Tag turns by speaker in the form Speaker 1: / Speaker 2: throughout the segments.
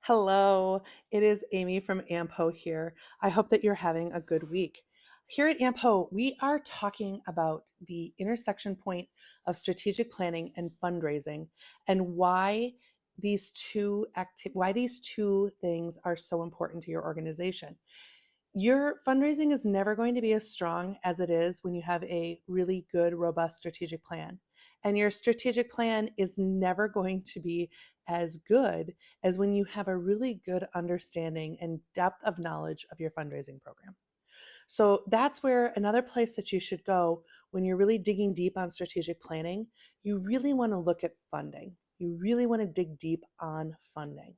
Speaker 1: Hello, it is Amy from AMPO here. I hope that you're having a good week. Here at AMPO, we are talking about the intersection point of strategic planning and fundraising and why these two things are so important to your organization. Your fundraising is never going to be as strong as it is when you have a really good, robust strategic plan. And your strategic plan is never going to be as good as when you have a really good understanding and depth of knowledge of your fundraising program. So that's where another place that you should go when you're really digging deep on strategic planning, you really want to look at funding. You really want to dig deep on funding.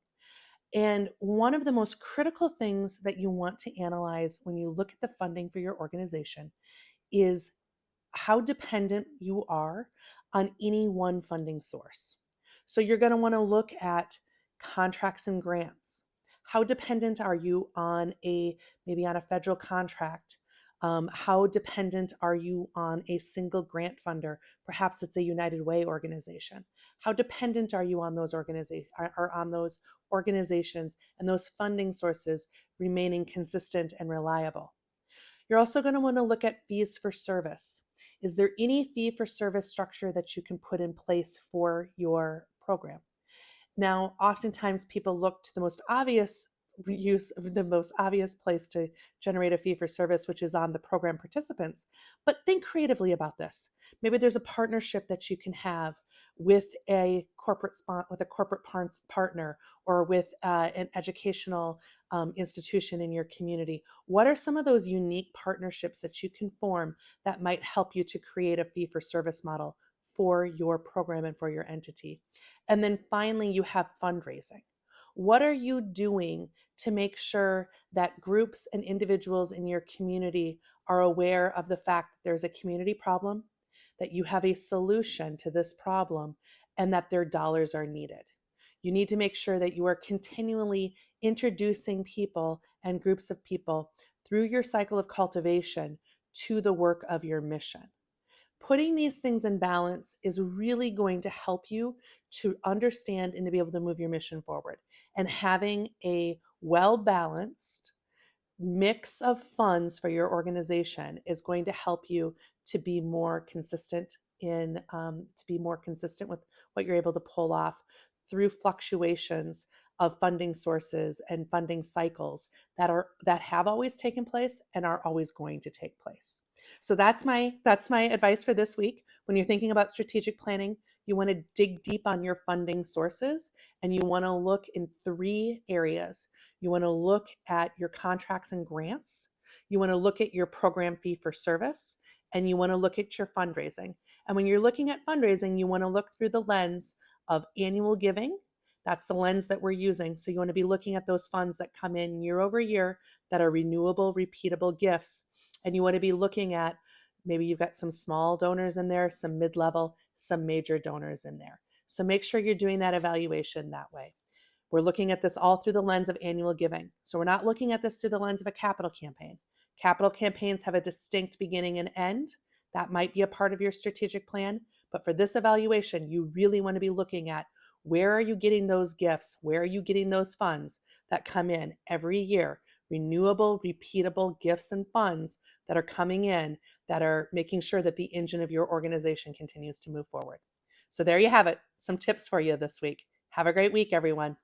Speaker 1: And one of the most critical things that you want to analyze when you look at the funding for your organization is how dependent you are on any one funding source. So you're going to want to look at contracts and grants. How dependent are you on maybe on a federal contract? How dependent are you on a single grant funder? Perhaps it's a United Way organization. How dependent are you on those organizations and those funding sources remaining consistent and reliable? You're also going to want to look at fees for service. Is there any fee for service structure that you can put in place for your program? Now, oftentimes people look to the most obvious use of the most obvious place to generate a fee for service, which is on the program participants. But think creatively about this. Maybe there's a partnership that you can have with a corporate partner, or with an educational institution in your community. What are some of those unique partnerships that you can form that might help you to create a fee for service model for your program and for your entity? And then finally, you have fundraising. What are you doing to make sure that groups and individuals in your community are aware of the fact that there's a community problem, that you have a solution to this problem, and that their dollars are needed? You need to make sure that you are continually introducing people and groups of people through your cycle of cultivation to the work of your mission. Putting these things in balance is really going to help you to understand and to be able to move your mission forward. And having a well balanced mix of funds for your organization is going to help you to be more consistent with what you're able to pull off through fluctuations of funding sources and funding cycles that have always taken place and are always going to take place. So that's my advice for this week. When you're thinking about strategic planning, you want to dig deep on your funding sources, and you want to look in three areas. You want to look at your contracts and grants. You want to look at your program fee for service, and you want to look at your fundraising. And when you're looking at fundraising, you want to look through the lens of annual giving. That's the lens that we're using. So you want to be looking at those funds that come in year over year that are renewable, repeatable gifts. And you want to be looking at maybe you've got some small donors in there, some mid-level, some major donors in there. So make sure you're doing that evaluation that way. We're looking at this all through the lens of annual giving. So we're not looking at this through the lens of a capital campaign. Capital campaigns have a distinct beginning and end. That might be a part of your strategic plan. But for this evaluation, you really want to be looking at where are you getting those gifts? Where are you getting those funds that come in every year? Renewable, repeatable gifts and funds that are coming in that are making sure that the engine of your organization continues to move forward. So there you have it. Some tips for you this week. Have a great week, everyone.